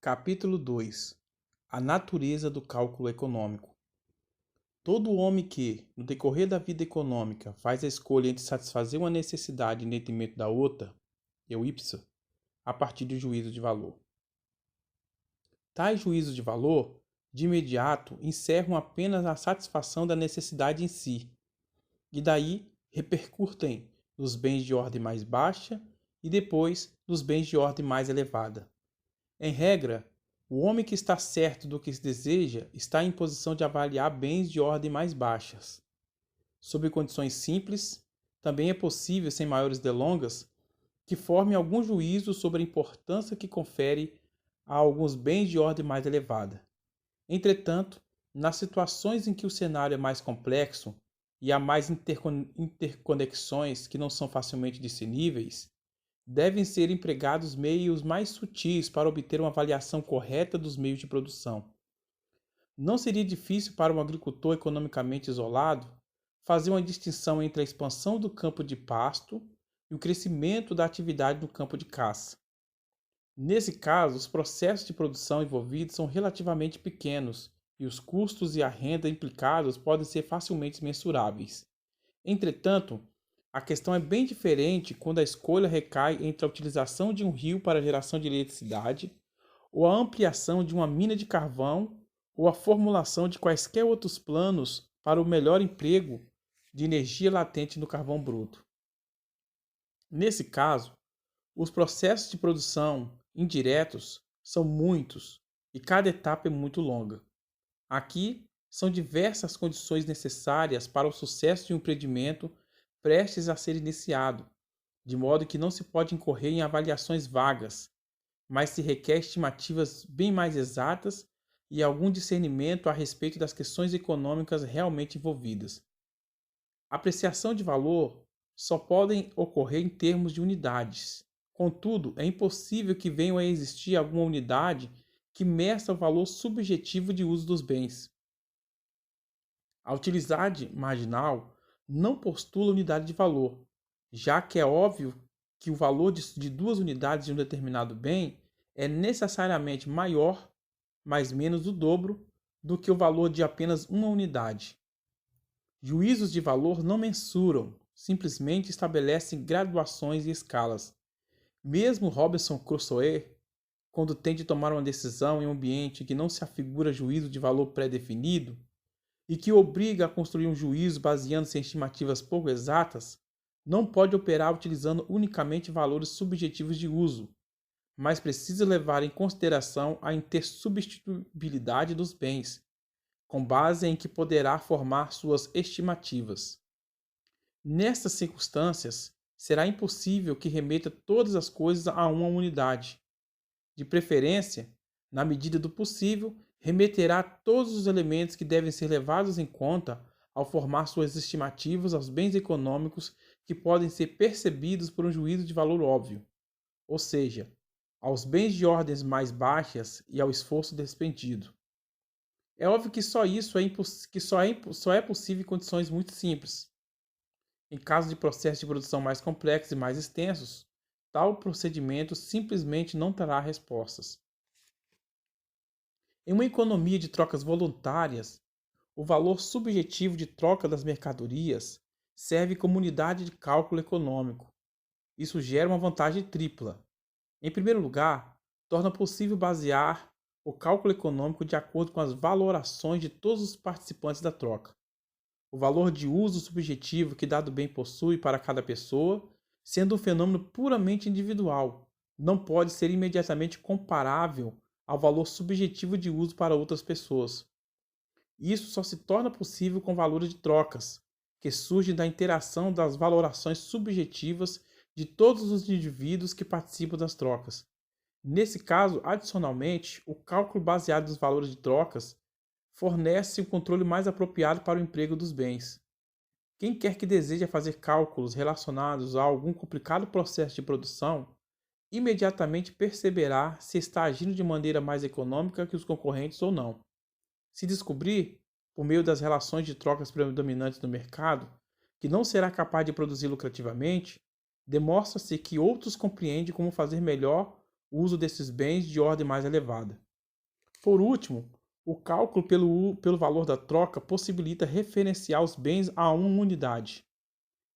Capítulo 2. A natureza do cálculo econômico. Todo homem que, no decorrer da vida econômica, faz a escolha entre satisfazer uma necessidade em detrimento da outra, eu ipso, a partir do juízo de valor. Tais juízos de valor, de imediato, encerram apenas a satisfação da necessidade em si, e daí repercutem nos bens de ordem mais baixa e depois nos bens de ordem mais elevada. Em regra, o homem que está certo do que se deseja está em posição de avaliar bens de ordem mais baixas. Sob condições simples, também é possível, sem maiores delongas, que forme algum juízo sobre a importância que confere a alguns bens de ordem mais elevada. Entretanto, nas situações em que o cenário é mais complexo e há mais interconexões que não são facilmente discerníveis, devem ser empregados meios mais sutis para obter uma avaliação correta dos meios de produção. Não seria difícil para um agricultor economicamente isolado fazer uma distinção entre a expansão do campo de pasto e o crescimento da atividade do campo de caça. Nesse caso, os processos de produção envolvidos são relativamente pequenos e os custos e a renda implicados podem ser facilmente mensuráveis. Entretanto, a questão é bem diferente quando a escolha recai entre a utilização de um rio para a geração de eletricidade, ou a ampliação de uma mina de carvão, ou a formulação de quaisquer outros planos para o melhor emprego de energia latente no carvão bruto. Nesse caso, os processos de produção indiretos são muitos e cada etapa é muito longa. Aqui são diversas condições necessárias para o sucesso de um empreendimento prestes a ser iniciado, de modo que não se pode incorrer em avaliações vagas, mas se requer estimativas bem mais exatas e algum discernimento a respeito das questões econômicas realmente envolvidas. A apreciação de valor só pode ocorrer em termos de unidades. Contudo, é impossível que venha a existir alguma unidade que meça o valor subjetivo de uso dos bens. A utilidade marginal não postula unidade de valor, já que é óbvio que o valor de duas unidades de um determinado bem é necessariamente maior, mais menos do dobro, do que o valor de apenas uma unidade. Juízos de valor não mensuram, simplesmente estabelecem graduações e escalas. Mesmo Robinson Crusoe, quando tem de tomar uma decisão em um ambiente em que não se afigura juízo de valor pré-definido, e que obriga a construir um juízo baseando-se em estimativas pouco exatas, não pode operar utilizando unicamente valores subjetivos de uso, mas precisa levar em consideração a intersubstituibilidade dos bens, com base em que poderá formar suas estimativas. Nessas circunstâncias, será impossível que remeta todas as coisas a uma unidade. De preferência, na medida do possível, remeterá todos os elementos que devem ser levados em conta ao formar suas estimativas aos bens econômicos que podem ser percebidos por um juízo de valor óbvio, ou seja, aos bens de ordens mais baixas e ao esforço despendido. É óbvio que só é possível em condições muito simples. Em caso de processos de produção mais complexos e mais extensos, tal procedimento simplesmente não terá respostas. Em uma economia de trocas voluntárias, o valor subjetivo de troca das mercadorias serve como unidade de cálculo econômico. Isso gera uma vantagem tripla. Em primeiro lugar, torna possível basear o cálculo econômico de acordo com as valorações de todos os participantes da troca. O valor de uso subjetivo que dado bem possui para cada pessoa, sendo um fenômeno puramente individual, não pode ser imediatamente comparável ao valor subjetivo de uso para outras pessoas. Isso só se torna possível com valores de trocas, que surgem da interação das valorações subjetivas de todos os indivíduos que participam das trocas. Nesse caso, adicionalmente, o cálculo baseado nos valores de trocas fornece o controle mais apropriado para o emprego dos bens. Quem quer que deseje fazer cálculos relacionados a algum complicado processo de produção, imediatamente perceberá se está agindo de maneira mais econômica que os concorrentes ou não. Se descobrir, por meio das relações de trocas predominantes no mercado, que não será capaz de produzir lucrativamente, demonstra-se que outros compreendem como fazer melhor o uso desses bens de ordem mais elevada. Por último, o cálculo pelo valor da troca possibilita referenciar os bens a uma unidade.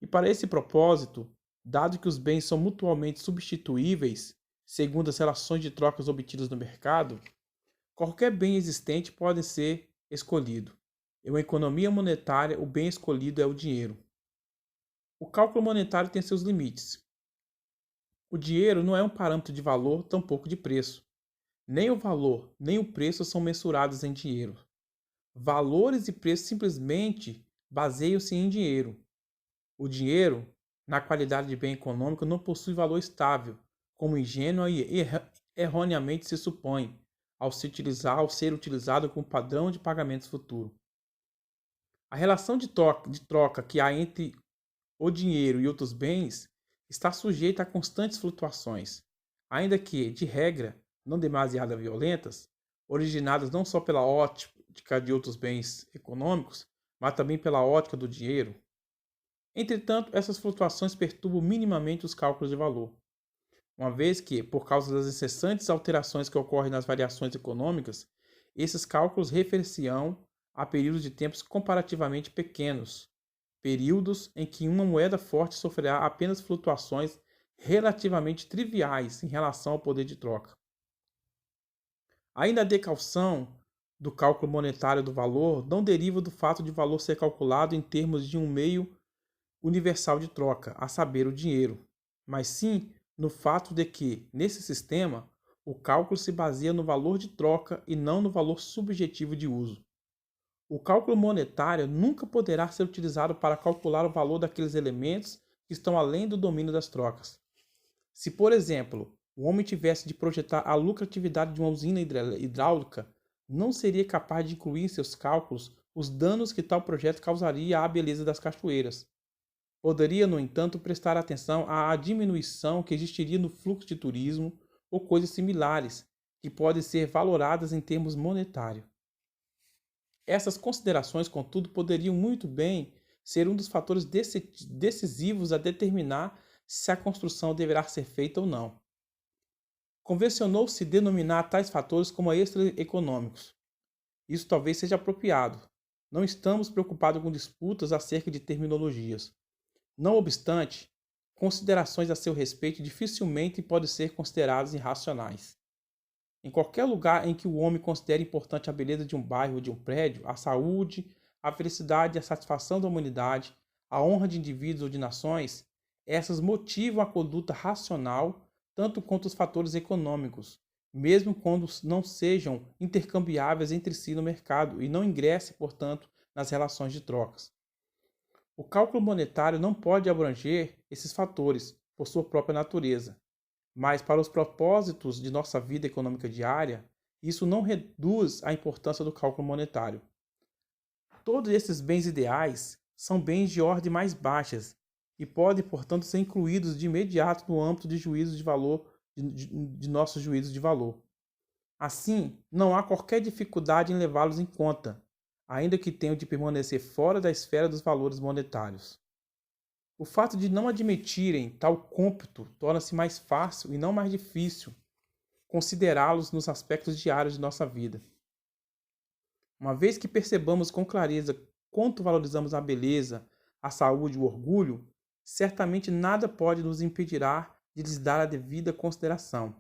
E para esse propósito, dado que os bens são mutuamente substituíveis, segundo as relações de trocas obtidas no mercado, qualquer bem existente pode ser escolhido. Em uma economia monetária, o bem escolhido é o dinheiro. O cálculo monetário tem seus limites. O dinheiro não é um parâmetro de valor, tampouco de preço. Nem o valor, nem o preço são mensurados em dinheiro. Valores e preços simplesmente baseiam-se em dinheiro. O dinheiro, na qualidade de bem econômico, não possui valor estável, como ingênua e erroneamente se supõe, ao ser utilizado como padrão de pagamentos futuro. A relação de troca que há entre o dinheiro e outros bens está sujeita a constantes flutuações, ainda que, de regra, não demasiado violentas, originadas não só pela ótica de outros bens econômicos, mas também pela ótica do dinheiro. Entretanto, essas flutuações perturbam minimamente os cálculos de valor, uma vez que, por causa das incessantes alterações que ocorrem nas variações econômicas, esses cálculos referenciam a períodos de tempos comparativamente pequenos, períodos em que uma moeda forte sofrerá apenas flutuações relativamente triviais em relação ao poder de troca. Ainda a decalção do cálculo monetário do valor não deriva do fato de o valor ser calculado em termos de um meio universal de troca, a saber, o dinheiro, mas sim no fato de que, nesse sistema, o cálculo se baseia no valor de troca e não no valor subjetivo de uso. O cálculo monetário nunca poderá ser utilizado para calcular o valor daqueles elementos que estão além do domínio das trocas. Se, por exemplo, o homem tivesse de projetar a lucratividade de uma usina hidráulica, não seria capaz de incluir em seus cálculos os danos que tal projeto causaria à beleza das cachoeiras. Poderia, no entanto, prestar atenção à diminuição que existiria no fluxo de turismo ou coisas similares, que podem ser valoradas em termos monetários. Essas considerações, contudo, poderiam muito bem ser um dos fatores decisivos a determinar se a construção deverá ser feita ou não. Convencionou-se denominar tais fatores como extra-econômicos. Isso talvez seja apropriado. Não estamos preocupados com disputas acerca de terminologias. Não obstante, considerações a seu respeito dificilmente podem ser consideradas irracionais. Em qualquer lugar em que o homem considere importante a beleza de um bairro ou de um prédio, a saúde, a felicidade e a satisfação da humanidade, a honra de indivíduos ou de nações, essas motivam a conduta racional tanto quanto os fatores econômicos, mesmo quando não sejam intercambiáveis entre si no mercado e não ingressem, portanto, nas relações de trocas. O cálculo monetário não pode abranger esses fatores por sua própria natureza, mas para os propósitos de nossa vida econômica diária, isso não reduz a importância do cálculo monetário. Todos esses bens ideais são bens de ordem mais baixas e podem, portanto, ser incluídos de imediato no âmbito de juízos de valor de nossos juízos de valor. Assim, não há qualquer dificuldade em levá-los em conta, ainda que tenham de permanecer fora da esfera dos valores monetários. O fato de não admitirem tal cômputo torna-se mais fácil e não mais difícil considerá-los nos aspectos diários de nossa vida. Uma vez que percebamos com clareza quanto valorizamos a beleza, a saúde e o orgulho, certamente nada pode nos impedirá de lhes dar a devida consideração.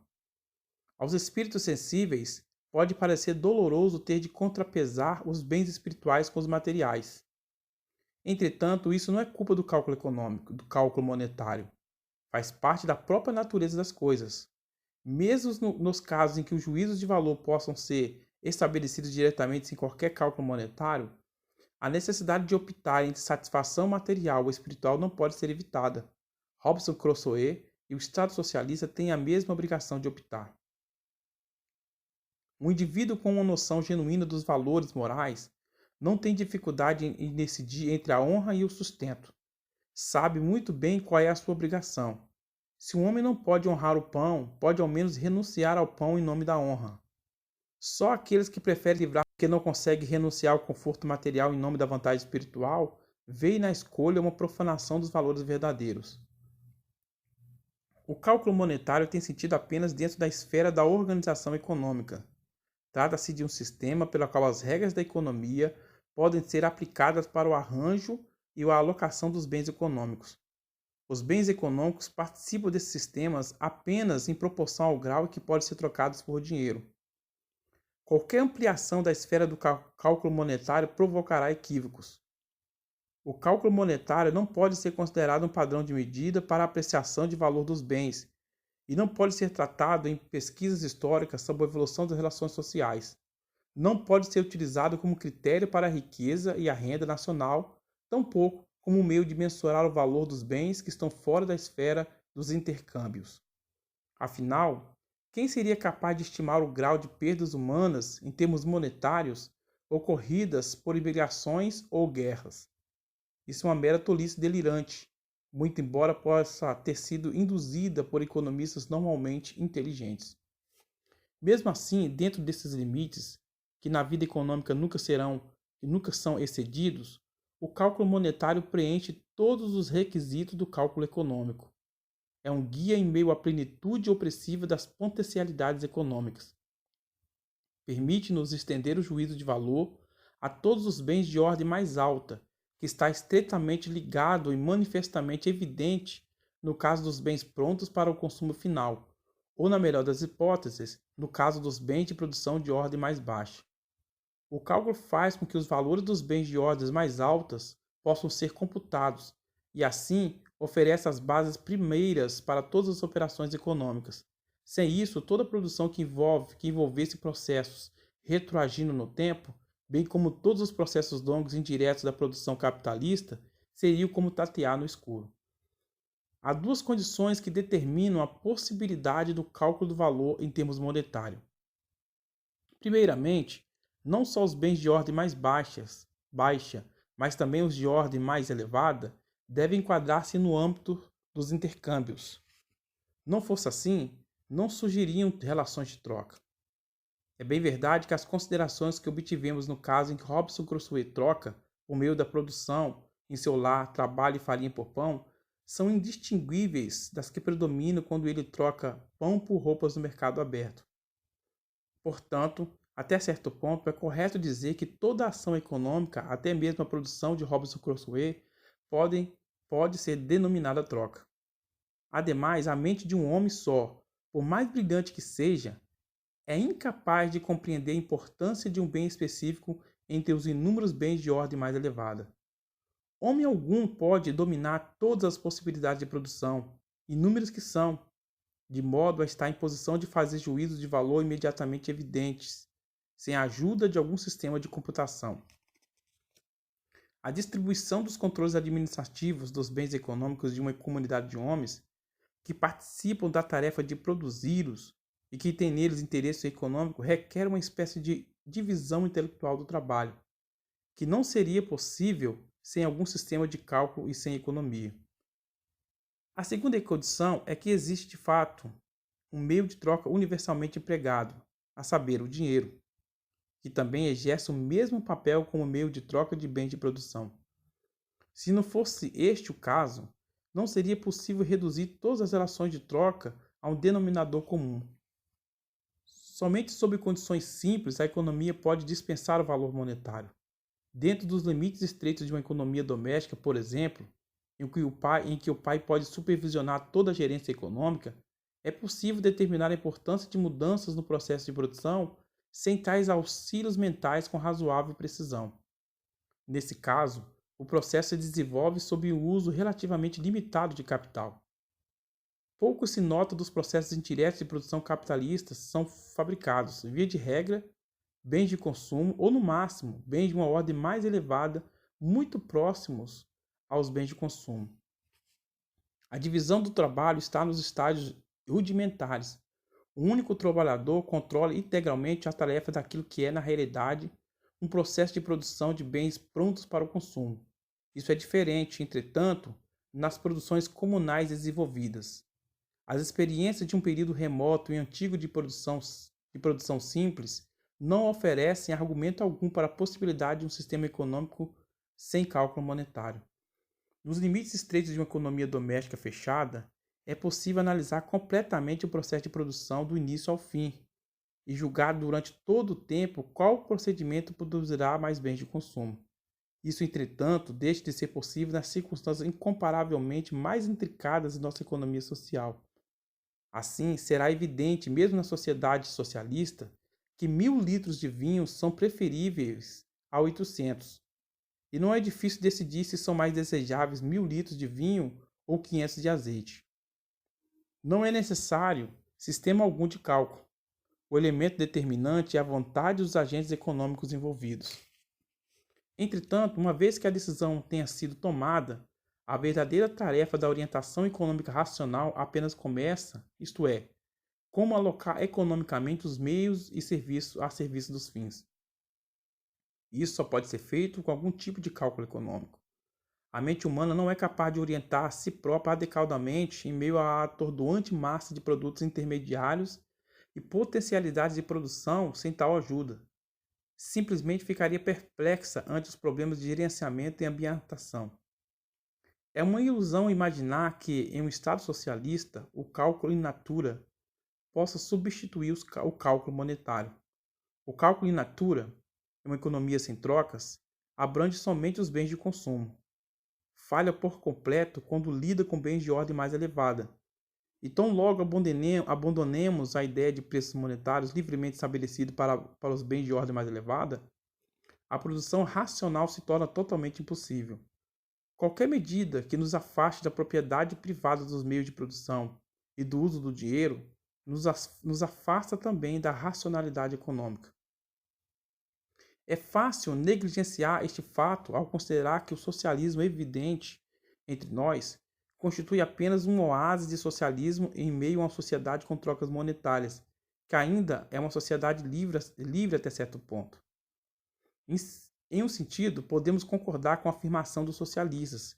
Aos espíritos sensíveis, pode parecer doloroso ter de contrapesar os bens espirituais com os materiais. Entretanto, isso não é culpa do cálculo econômico, do cálculo monetário. Faz parte da própria natureza das coisas. Mesmo nos casos em que os juízos de valor possam ser estabelecidos diretamente em qualquer cálculo monetário, a necessidade de optar entre satisfação material ou espiritual não pode ser evitada. Robinson Crusoe e o Estado Socialista têm a mesma obrigação de optar. Um indivíduo com uma noção genuína dos valores morais não tem dificuldade em decidir entre a honra e o sustento. Sabe muito bem qual é a sua obrigação. Se um homem não pode honrar o pão, pode ao menos renunciar ao pão em nome da honra. Só aqueles que preferem livrar porque não conseguem renunciar ao conforto material em nome da vantagem espiritual, veem na escolha uma profanação dos valores verdadeiros. O cálculo monetário tem sentido apenas dentro da esfera da organização econômica. Trata-se de um sistema pelo qual as regras da economia podem ser aplicadas para o arranjo e a alocação dos bens econômicos. Os bens econômicos participam desses sistemas apenas em proporção ao grau em que podem ser trocados por dinheiro. Qualquer ampliação da esfera do cálculo monetário provocará equívocos. O cálculo monetário não pode ser considerado um padrão de medida para a apreciação de valor dos bens e não pode ser tratado em pesquisas históricas sobre a evolução das relações sociais. Não pode ser utilizado como critério para a riqueza e a renda nacional, tampouco como um meio de mensurar o valor dos bens que estão fora da esfera dos intercâmbios. Afinal, quem seria capaz de estimar o grau de perdas humanas em termos monetários ocorridas por imigrações ou guerras? Isso é uma mera tolice delirante, muito embora possa ter sido induzida por economistas normalmente inteligentes. Mesmo assim, dentro desses limites, que na vida econômica nunca são excedidos, o cálculo monetário preenche todos os requisitos do cálculo econômico. É um guia em meio à plenitude opressiva das potencialidades econômicas. Permite-nos estender o juízo de valor a todos os bens de ordem mais alta, que está estreitamente ligado e manifestamente evidente no caso dos bens prontos para o consumo final, ou, na melhor das hipóteses, no caso dos bens de produção de ordem mais baixa. O cálculo faz com que os valores dos bens de ordens mais altas possam ser computados e, assim, oferece as bases primeiras para todas as operações econômicas. Sem isso, toda produção que envolvesse processos retroagindo no tempo, bem como todos os processos longos indiretos da produção capitalista, seriam como tatear no escuro. Há duas condições que determinam a possibilidade do cálculo do valor em termos monetários. Primeiramente, não só os bens de ordem mais baixa, mas também os de ordem mais elevada, devem enquadrar-se no âmbito dos intercâmbios. Não fosse assim, não surgiriam relações de troca. É bem verdade que as considerações que obtivemos no caso em que Robinson Crusoe troca, por meio da produção, em seu lar, trabalho e farinha por pão, são indistinguíveis das que predominam quando ele troca pão por roupas no mercado aberto. Portanto, até certo ponto, é correto dizer que toda ação econômica, até mesmo a produção de Robinson Crusoe, pode ser denominada troca. Ademais, a mente de um homem só, por mais brilhante que seja, é incapaz de compreender a importância de um bem específico entre os inúmeros bens de ordem mais elevada. Homem algum pode dominar todas as possibilidades de produção, inúmeras que são, de modo a estar em posição de fazer juízos de valor imediatamente evidentes, sem a ajuda de algum sistema de computação. A distribuição dos controles administrativos dos bens econômicos de uma comunidade de homens que participam da tarefa de produzi-los e que têm neles interesse econômico requer uma espécie de divisão intelectual do trabalho, que não seria possível sem algum sistema de cálculo e sem economia. A segunda condição é que existe, de fato, um meio de troca universalmente empregado, a saber, o dinheiro, que também exerce o mesmo papel como meio de troca de bens de produção. Se não fosse este o caso, não seria possível reduzir todas as relações de troca a um denominador comum. Somente sob condições simples a economia pode dispensar o valor monetário. Dentro dos limites estreitos de uma economia doméstica, por exemplo, em que o pai pode supervisionar toda a gerência econômica, é possível determinar a importância de mudanças no processo de produção sem tais auxílios mentais com razoável precisão. Nesse caso, o processo se desenvolve sob o uso relativamente limitado de capital. Pouco se nota dos processos indiretos de produção capitalistas são fabricados, via de regra, bens de consumo ou, no máximo, bens de uma ordem mais elevada, muito próximos aos bens de consumo. A divisão do trabalho está nos estágios rudimentares. O único trabalhador controla integralmente a tarefa daquilo que é, na realidade, um processo de produção de bens prontos para o consumo. Isso é diferente, entretanto, nas produções comunais desenvolvidas. As experiências de um período remoto e antigo de produção simples não oferecem argumento algum para a possibilidade de um sistema econômico sem cálculo monetário. Nos limites estreitos de uma economia doméstica fechada, é possível analisar completamente o processo de produção do início ao fim e julgar durante todo o tempo qual procedimento produzirá mais bens de consumo. Isso, entretanto, deixa de ser possível nas circunstâncias incomparavelmente mais intricadas de nossa economia social. Assim, será evidente, mesmo na sociedade socialista, que 1.000 litros de vinho são preferíveis a 800. E não é difícil decidir se são mais desejáveis 1.000 litros de vinho ou 500 de azeite. Não é necessário sistema algum de cálculo. O elemento determinante é a vontade dos agentes econômicos envolvidos. Entretanto, uma vez que a decisão tenha sido tomada, a verdadeira tarefa da orientação econômica racional apenas começa, isto é, como alocar economicamente os meios e serviços a serviço dos fins. Isso só pode ser feito com algum tipo de cálculo econômico. A mente humana não é capaz de orientar a si própria adequadamente em meio à atordoante massa de produtos intermediários e potencialidades de produção sem tal ajuda. Simplesmente ficaria perplexa ante os problemas de gerenciamento e ambientação. É uma ilusão imaginar que, em um Estado socialista, o cálculo in natura possa substituir o cálculo monetário. O cálculo in natura, em uma economia sem trocas, abrange somente os bens de consumo. Falha por completo quando lida com bens de ordem mais elevada. E tão logo abandonemos a ideia de preços monetários livremente estabelecidos para os bens de ordem mais elevada, a produção racional se torna totalmente impossível. Qualquer medida que nos afaste da propriedade privada dos meios de produção e do uso do dinheiro nos afasta também da racionalidade econômica. É fácil negligenciar este fato ao considerar que o socialismo evidente entre nós constitui apenas um oásis de socialismo em meio a uma sociedade com trocas monetárias, que ainda é uma sociedade livre até certo ponto. Em um sentido, podemos concordar com a afirmação dos socialistas,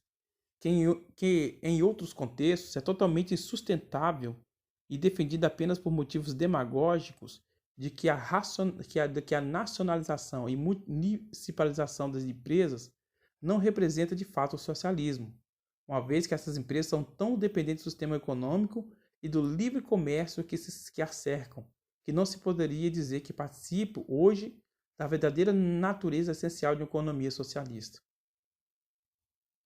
que em outros contextos é totalmente insustentável e defendida apenas por motivos demagógicos de que a nacionalização e municipalização das empresas não representa de fato o socialismo, uma vez que essas empresas são tão dependentes do sistema econômico e do livre comércio que as cercam, que não se poderia dizer que participam hoje da verdadeira natureza essencial de uma economia socialista.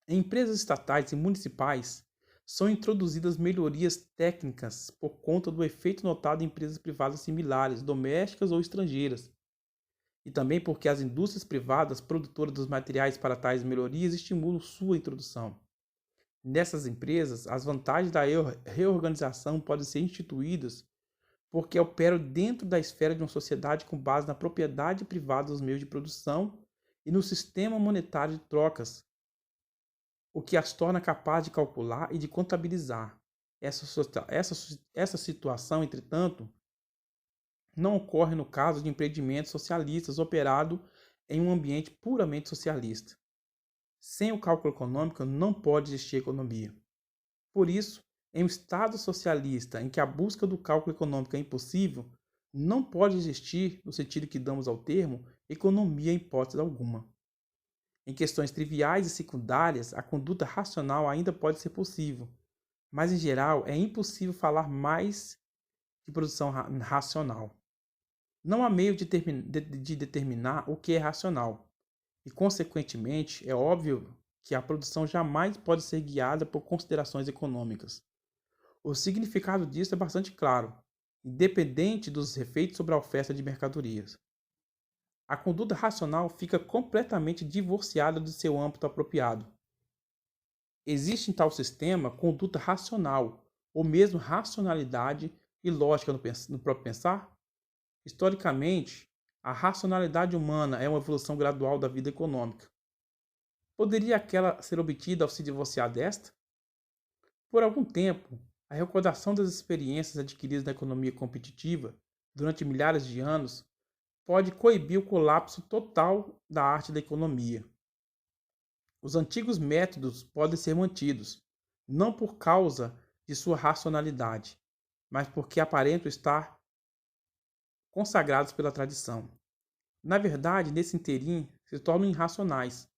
Em empresas estatais e municipais, são introduzidas melhorias técnicas por conta do efeito notado em empresas privadas similares, domésticas ou estrangeiras, e também porque as indústrias privadas produtoras dos materiais para tais melhorias estimulam sua introdução. Nessas empresas, as vantagens da reorganização podem ser instituídas porque operam dentro da esfera de uma sociedade com base na propriedade privada dos meios de produção e no sistema monetário de trocas, o que as torna capazes de calcular e de contabilizar. Essa situação, entretanto, não ocorre no caso de empreendimentos socialistas operados em um ambiente puramente socialista. Sem o cálculo econômico não pode existir economia. Por isso, em um Estado socialista em que a busca do cálculo econômico é impossível, não pode existir, no sentido que damos ao termo, economia em hipótese alguma. Em questões triviais e secundárias, a conduta racional ainda pode ser possível, mas em geral é impossível falar mais de produção racional. Não há meio de determinar o que é racional, e consequentemente é óbvio que a produção jamais pode ser guiada por considerações econômicas. O significado disso é bastante claro, independente dos efeitos sobre a oferta de mercadorias. A conduta racional fica completamente divorciada do seu âmbito apropriado. Existe em tal sistema conduta racional, ou mesmo racionalidade e lógica no próprio pensar? Historicamente, a racionalidade humana é uma evolução gradual da vida econômica. Poderia aquela ser obtida ao se divorciar desta? Por algum tempo, a recordação das experiências adquiridas na economia competitiva durante milhares de anos pode coibir o colapso total da arte da economia. Os antigos métodos podem ser mantidos, não por causa de sua racionalidade, mas porque aparentam estar consagrados pela tradição. Na verdade, nesse interim, se tornam irracionais,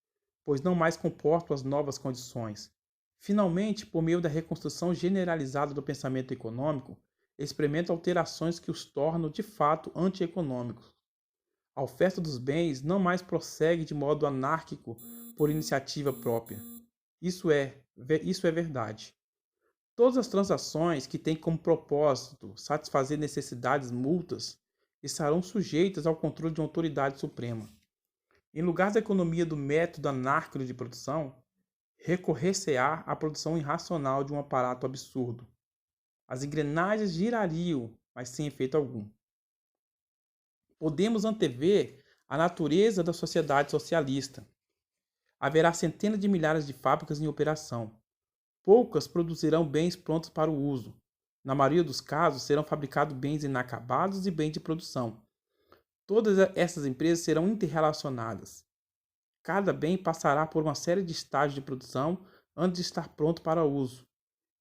pois não mais comportam as novas condições. Finalmente, por meio da reconstrução generalizada do pensamento econômico, experimenta alterações que os tornam de fato antieconômicos. A oferta dos bens não mais prossegue de modo anárquico por iniciativa própria. Isso é verdade. Todas as transações que têm como propósito satisfazer necessidades mútuas estarão sujeitas ao controle de uma autoridade suprema. Em lugar da economia do método anárquico de produção, recorrer-se-á à produção irracional de um aparato absurdo. As engrenagens girariam, mas sem efeito algum. Podemos antever a natureza da sociedade socialista. Haverá centenas de milhares de fábricas em operação. Poucas produzirão bens prontos para o uso. Na maioria dos casos, serão fabricados bens inacabados e bens de produção. Todas essas empresas serão interrelacionadas. Cada bem passará por uma série de estágios de produção antes de estar pronto para uso.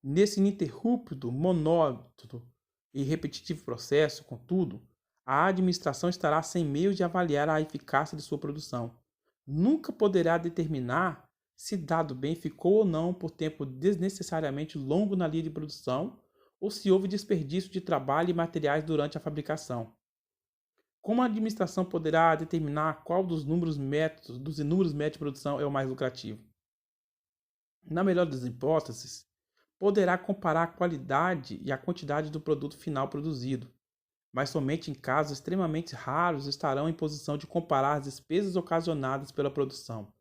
Nesse ininterrupto, monótono e repetitivo processo, contudo, a administração estará sem meios de avaliar a eficácia de sua produção. Nunca poderá determinar se dado bem ficou ou não por tempo desnecessariamente longo na linha de produção ou se houve desperdício de trabalho e materiais durante a fabricação. Como a administração poderá determinar qual dos inúmeros métodos de produção é o mais lucrativo? Na melhor das hipóteses, poderá comparar a qualidade e a quantidade do produto final produzido, mas somente em casos extremamente raros estarão em posição de comparar as despesas ocasionadas pela produção.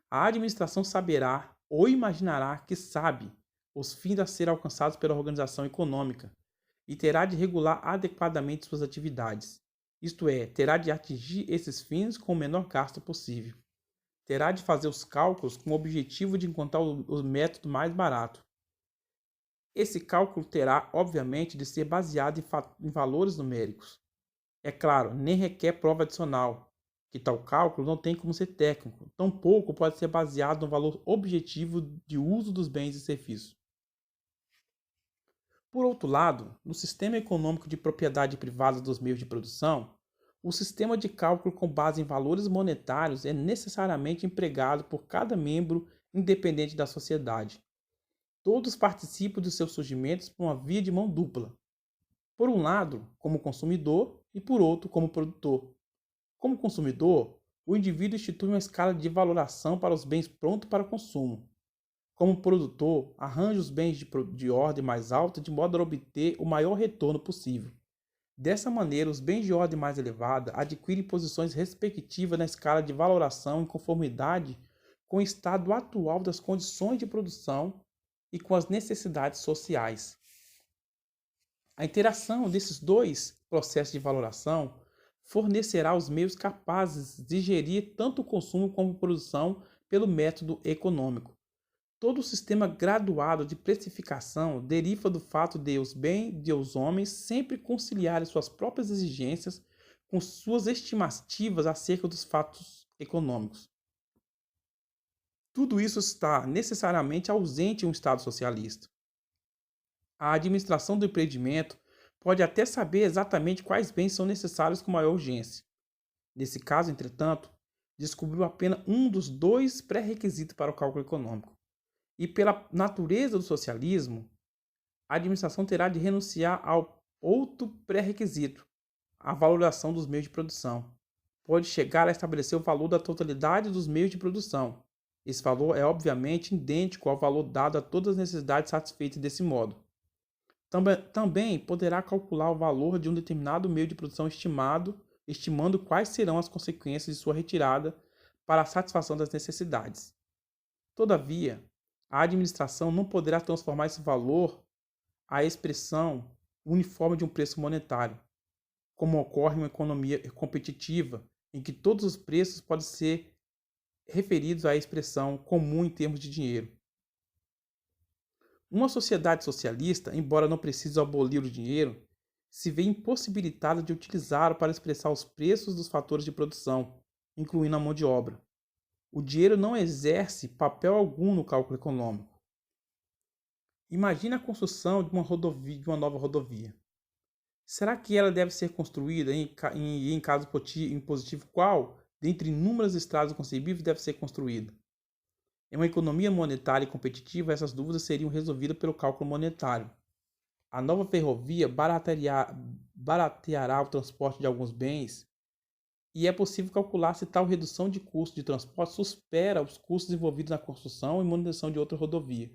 A administração saberá ou imaginará que sabe os fins a ser alcançados pela organização econômica e terá de regular adequadamente suas atividades. Isto é, terá de atingir esses fins com o menor gasto possível. Terá de fazer os cálculos com o objetivo de encontrar o método mais barato. Esse cálculo terá, obviamente, de ser baseado em valores numéricos. É claro, nem requer prova adicional, que tal cálculo não tem como ser técnico, tampouco pode ser baseado no valor objetivo de uso dos bens e serviços. Por outro lado, no sistema econômico de propriedade privada dos meios de produção, o sistema de cálculo com base em valores monetários é necessariamente empregado por cada membro independente da sociedade. Todos participam de seus surgimentos por uma via de mão dupla. Por um lado, como consumidor, e por outro, como produtor. Como consumidor, o indivíduo institui uma escala de valoração para os bens prontos para consumo. Como produtor, arranja os bens de ordem mais alta de modo a obter o maior retorno possível. Dessa maneira, os bens de ordem mais elevada adquirem posições respectivas na escala de valoração em conformidade com o estado atual das condições de produção e com as necessidades sociais. A interação desses dois processos de valoração fornecerá os meios capazes de gerir tanto o consumo como a produção pelo método econômico. Todo o sistema graduado de precificação deriva do fato de os homens sempre conciliarem suas próprias exigências com suas estimativas acerca dos fatos econômicos. Tudo isso está necessariamente ausente em um Estado socialista. A administração do empreendimento pode até saber exatamente quais bens são necessários com maior urgência. Nesse caso, entretanto, descobriu apenas um dos dois pré-requisitos para o cálculo econômico. E pela natureza do socialismo, a administração terá de renunciar ao outro pré-requisito, a valoração dos meios de produção. Pode chegar a estabelecer o valor da totalidade dos meios de produção. Esse valor é obviamente idêntico ao valor dado a todas as necessidades satisfeitas desse modo. Também poderá calcular o valor de um determinado meio de produção estimando quais serão as consequências de sua retirada para a satisfação das necessidades. Todavia, a administração não poderá transformar esse valor à expressão uniforme de um preço monetário, como ocorre em uma economia competitiva, em que todos os preços podem ser referidos à expressão comum em termos de dinheiro. Uma sociedade socialista, embora não precise abolir o dinheiro, se vê impossibilitada de utilizá-lo para expressar os preços dos fatores de produção, incluindo a mão de obra. O dinheiro não exerce papel algum no cálculo econômico. Imagine a construção de uma nova rodovia. Será que ela deve ser construída em caso positivo qual, dentre inúmeras estradas concebíveis, deve ser construída? Em uma economia monetária e competitiva, essas dúvidas seriam resolvidas pelo cálculo monetário. A nova ferrovia barateará o transporte de alguns bens e é possível calcular se tal redução de custo de transporte supera os custos envolvidos na construção e manutenção de outra rodovia.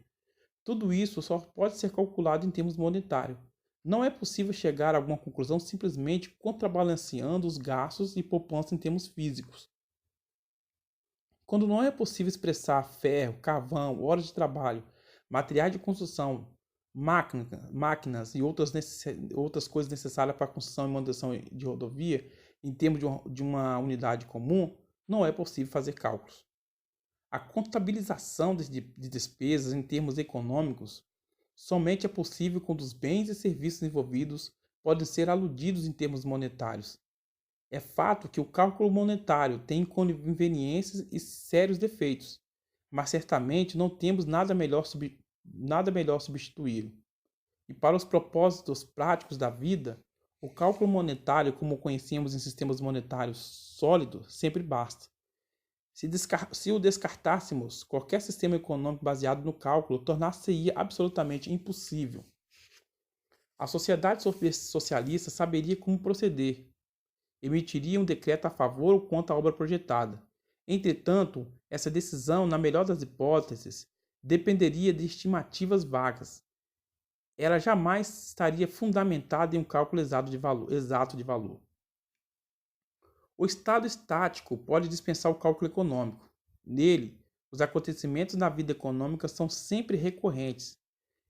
Tudo isso só pode ser calculado em termos monetários. Não é possível chegar a alguma conclusão simplesmente contrabalanceando os gastos e poupança em termos físicos. Quando não é possível expressar ferro, carvão, horas de trabalho, materiais de construção, máquinas e outras coisas necessárias para a construção e manutenção de rodovia, em termos de uma unidade comum, não é possível fazer cálculos. A contabilização de despesas em termos econômicos somente é possível quando os bens e serviços envolvidos podem ser aludidos em termos monetários. É fato que o cálculo monetário tem inconveniências e sérios defeitos, mas certamente não temos nada melhor substituí-lo. E para os propósitos práticos da vida, o cálculo monetário, como conhecemos em sistemas monetários sólidos, sempre basta. Se o descartássemos, qualquer sistema econômico baseado no cálculo tornar-se-ia absolutamente impossível. A sociedade socialista saberia como proceder. Emitiria um decreto a favor ou contra a obra projetada. Entretanto, essa decisão, na melhor das hipóteses, dependeria de estimativas vagas. Ela jamais estaria fundamentada em um cálculo exato de valor. O estado estático pode dispensar o cálculo econômico. Nele, os acontecimentos na vida econômica são sempre recorrentes.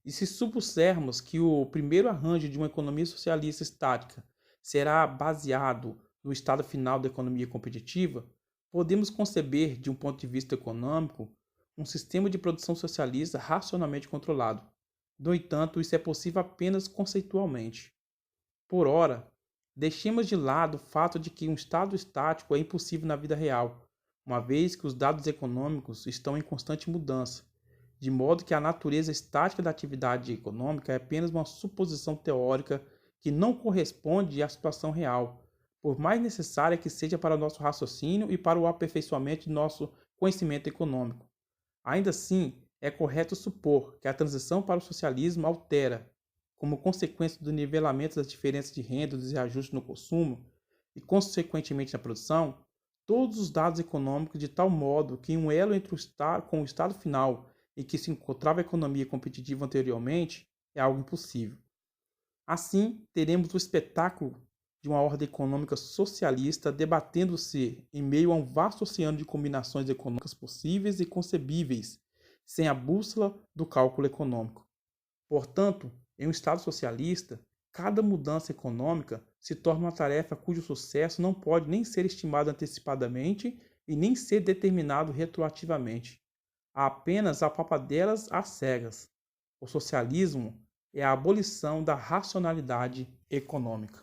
E se supusermos que o primeiro arranjo de uma economia socialista estática será baseado no estado final da economia competitiva, podemos conceber, de um ponto de vista econômico, um sistema de produção socialista racionalmente controlado. No entanto, isso é possível apenas conceitualmente. Por ora, deixemos de lado o fato de que um estado estático é impossível na vida real, uma vez que os dados econômicos estão em constante mudança, de modo que a natureza estática da atividade econômica é apenas uma suposição teórica que não corresponde à situação real, por mais necessária que seja para o nosso raciocínio e para o aperfeiçoamento de nosso conhecimento econômico. Ainda assim, é correto supor que a transição para o socialismo altera, como consequência do nivelamento das diferenças de renda e dos reajustes no consumo, e consequentemente na produção, todos os dados econômicos de tal modo que um elo entre com o estado final em que se encontrava a economia competitiva anteriormente é algo impossível. Assim, teremos o espetáculo de uma ordem econômica socialista debatendo-se em meio a um vasto oceano de combinações econômicas possíveis e concebíveis, sem a bússola do cálculo econômico. Portanto, em um Estado socialista, cada mudança econômica se torna uma tarefa cujo sucesso não pode nem ser estimado antecipadamente e nem ser determinado retroativamente. Há apenas apalpadelas às cegas. O socialismo é a abolição da racionalidade econômica.